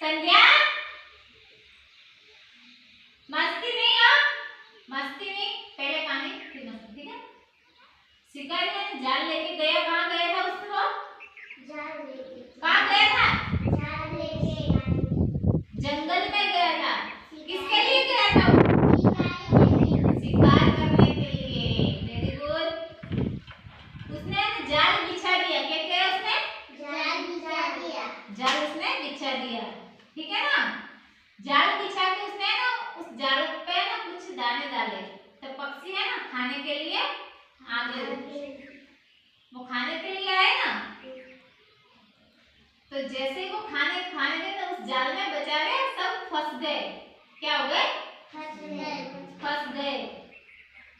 संध्या मस्ती नहीं हो, मस्ती नहीं, पहले पानी फिर मस्ती, ठीक है। शिकारी ने जाल लेके गया, कहाँ गया था उसको? जाल लेके कहाँ गया था? जाल लेके जंगल में गया था। किसके लिए गया था? शिकार करने के लिए। Very good. उसने जाल बिछा दिया। क्या किया उसने? जाल बिछा दिया। जाल उसने बिछा दिया, ठीक है ना। जाल बिछा के उसने ना उस जाल पे ना कुछ दाने डाले, तो पक्षी है ना खाने के लिए आ गए। वो खाने के लिए आए ना, तो जैसे ही वो खाने गए तो उस जाल में बेचारे सब फंस गए। क्या हो गए? फंस गए।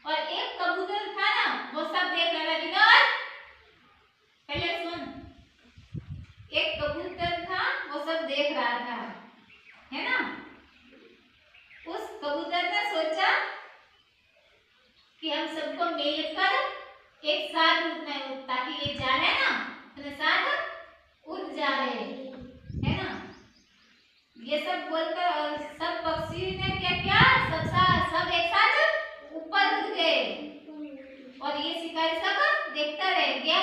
और एक कबूतर था ना, वो सब देख रहा था। विनोद पहले सुन। एक कबूतर था, वो सब देख रहा था, है ना। उस कबूतर ने सोचा कि हम सबको मिलकर एक साथ उड़ना है, ताकि ये जाल है ना अपने साथ उड़ जाए, है ना। ये सब बोलकर सब पक्षी ने क्या किया? सब एक साथ ऊपर उड़ गए। और ये शिकारी सब देखता रह गया।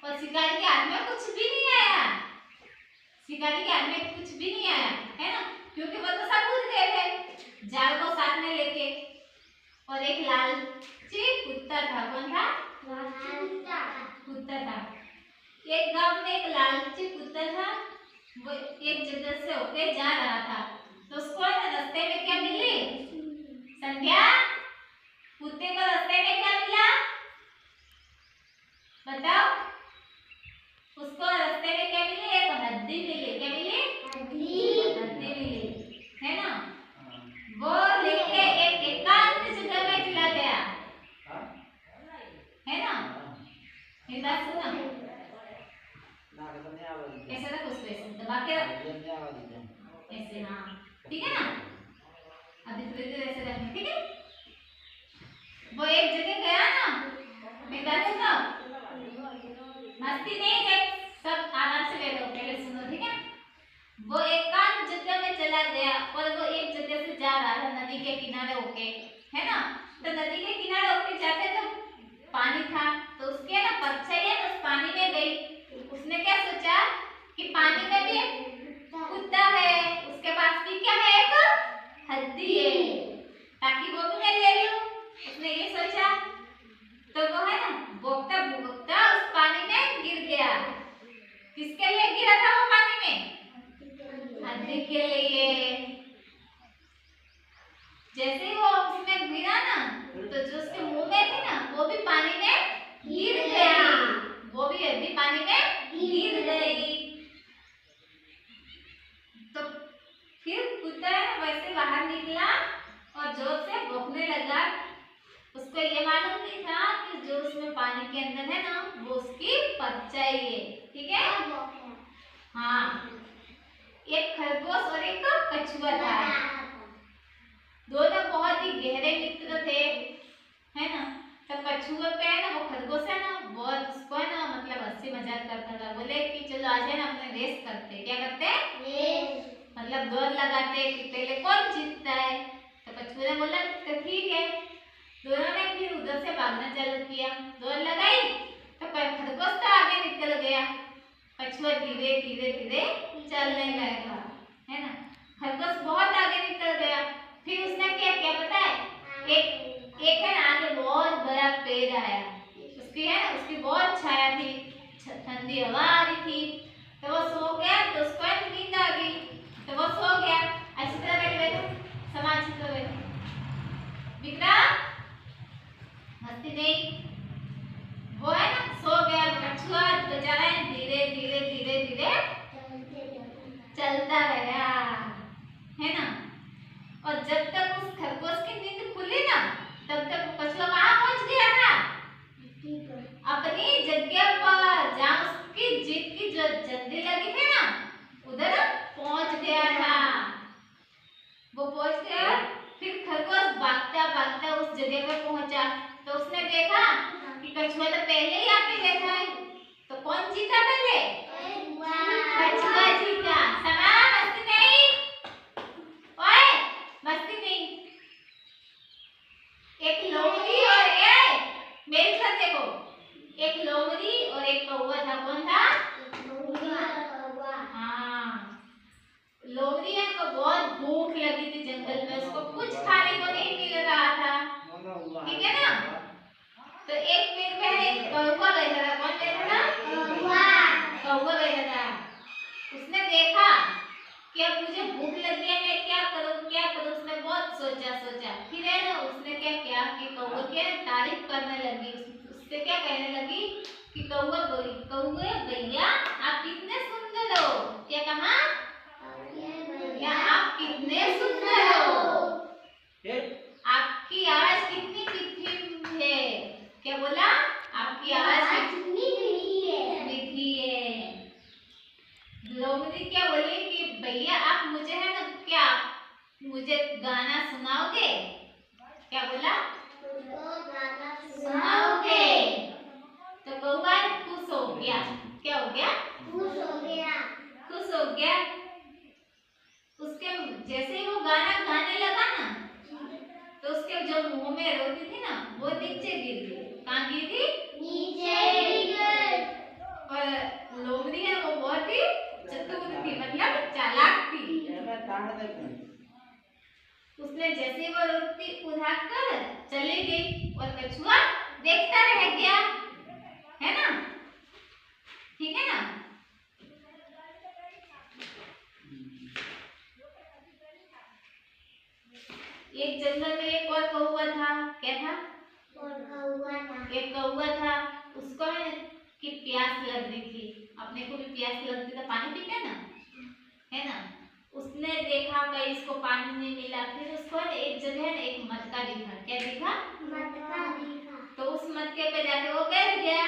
और शिकारी के हाथ में कुछ भी नहीं आया। शिकारी के हाथ में कुछ भी नहीं आया, है ना, क्योंकि वो तो सब उड़ गए थे जाल को साथ में लेके। और एक लालची कुत्ता था। कौन था? कुत्ता था। एक गांव में एक लालची कुत्ता था। वो एक जंगल से होके जा रहा था, तो उसको रास्ते में क्या मिली? संध्या, कुत्ते को रास्ते में क्या मिला? बताओ। उसको रास्ते में क्या मिली? एक हड्डी मिली। क्या मिली? हड्डी मिली, है ना। वो लेके एक एकांत जगह में चला गया, है ना। मेरी बात सुना। ऐसे रख उसको, ऐसे दबा के रख, ऐसे, हाँ ठीक है ना। अभी थोड़ी देर ऐसे रखना, ठीक है। वो एक जगह गया ना, मेरी बात सुनो, मस्ती नहीं है, सब आराम से बैठो, पहले सुनो, ठीक है। वो एकांत जगह में चला गया और वो एक जगह से जा रहा था नदी के किनारे होके, है ना। तो नदी के किनारे होके जाते तो पानी था, तो उसके ना परछाई है उस पानी में गई। उसने क्या सोचा कि पानी में भी कुत्ता है, उसके पास भी क्या है? एक हड्डी है, ताकि वो भी मैं ले लूं। उसने ये सोचा। तो वो है ना भोगता भोगता उस पानी में गिर गया। किसके लिए गिरा था वो पानी में? हड्डी के लिए। जैसे ही वो उसमें गिरा ना, तो जो उसके मुंह में थी ना, वो भी पानी में गिर गया। वो भी हड्डी पानी में गिर गई। तो फिर कुत्ता वैसे बाहर निकला और जोर से भौंकने लगा। उसको ये मालूम नहीं था कि जो उसमें पानी के अंदर है ना, वो उसकी परछाई है, ठीक है। हाँ, एक खरगोश और एक कछुआ था। दोनों बहुत ही गहरे मित्र थे, है ना। तो कछुआ पे है ना, वो खरगोश है ना, बहुत उसको है ना मतलब हंसी मजाक करता था। बोले कि चलो आज है ना अपने रेस करते। क्या करते? रेस। मतलब दौड़ लगाते कि पहले कौन जीतता है। तो कछुआ ने बोला तो ठीक है। दोनों ने फिर उधर से भागना चालू किया, दौड़ लगाई। तो खरगोश तो आगे निकल गया, कछुआ धीरे धीरे धीरे चलने लगा, है ना। खरगोश बहुत आगे निकल गया। फिर उसने क्या किया पता है? एक है ना आगे बहुत बड़ा पेड़ आया, उसकी है ना उसकी बहुत छाया थी, ठंडी हवा आ रही थी। तो वो सो गया, तो उसको नींद आ गई, तो वो सो गया। अच्छी तरह बैठो, समाज अच्छी तरह बैठो। विक्रम मस्ती नहीं। वो है ना सो गया। कछुआ बेचारा धीरे धीरे धीरे धीरे चलता रहा, है ना। और जब तक उस खरगोश की नींद खुली ना, तब तक वो कछुआ कहाँ पहुंच गया था? अपनी जगह पर, जहाँ उसकी जीत की जो जल्दी लगी थी ना, उधर पहुंच गया था। वो पहुंच गया। फिर खरगोश भागता भागता उस जगह पर पहुंचा, तो उसने देखा कि कछुआ तो पहले ही आके बैठा है। तो कौन जीता पहले? कछुआ जीता। समाज नहीं। कौवा था। कौन था? हाँ, लोमड़ी को बहुत भूख लगी थी जंगल में, उसको कुछ खाने को नहीं मिल रहा था, ठीक है ना। तो एक पेड़ पे एक कौवा बैठा था। कौन बैठा था? कौवा बैठा था। उसने देखा कि अब मुझे भूख लगी है, मैं क्या करूं क्या करूं। उसने बहुत सोचा फिर है ना उसने क्या किया कि कौवे की तारीफ करने लगी। उससे क्या कहने लगी कि कौवे भैया आप कितने सुंदर हो। क्या कहा? या आप कितने सुंदर हो, आपकी आवाज कितनी मीठी है। क्या बोला? आपकी आवाज कितनी मीठी है। लोमड़ी क्या बोली कि भैया आप मुझे है ना क्या मुझे गाना सुनाओगे। क्या बोला? सुनाओगे। तो कौवा खुश हो गया। क्या हो गया? खुश हो गया। उसके जैसे ही वो गाना गाने लगा ना, तो उसके जो मुंह में रोटी थी ना वो नीचे गिर गई। कहाँ गिर गई? नीचे। और लोमड़ी है वो बहुत ही चतुर थी, मतलब चालाक थी। उसने जैसे वो रोटी उठाकर चली गई और कछुआ देखता रह गया, है ना, ठीक है ना। एक जंगल में एक और कौवा था। क्या था? एक कौवा था, उसको है कि प्यास लग रही थी, अपने को भी प्यास लगती तो पानी पीते ना, है ना। उसने देखा कहीं इसको पानी नहीं मिला, फिर उसको एक जगह एक मटका दिखा। क्या दिखा? मटका दिखा। तो उस मटके पे जाके वो बैठ गया।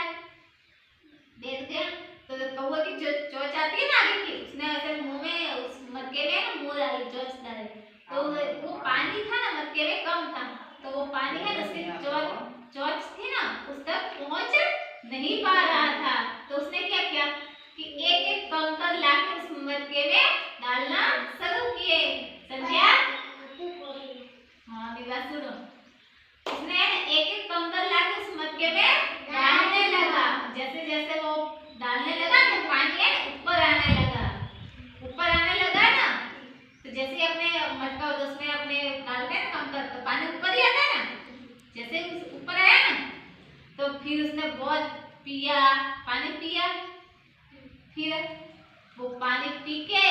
तो कौवा की चोंच आती है ना आगे की, उसने ऐसे मुंह में उस मटके में ना मुंह डाली, चोंच डाली। तो वो पानी था ना मटके में कम था, तो वो पानी है ना उसकी चोंच थी ना उस तक पहुंच नहीं पा रहा था। तो उसने क्या किया कि एक एक कंकर लाके उस मटके में डालना शुरू किए। समझा? हाँ, मेरी बात सुनो। उसने एक एक कंकर लाके उस मटके में डालने लगा। जैसे जैसे वो डालने लगा तो पानी है ऊपर आने लगा ना। तो जैसे अपने मटका उसमें अपने डालते हैं ना कंकर, तो पानी ऊपर ही आता है ना। जैसे उस ऊपर आया ना, तो फिर उसने बहुत पानी पिया। फिर वो पानी पी के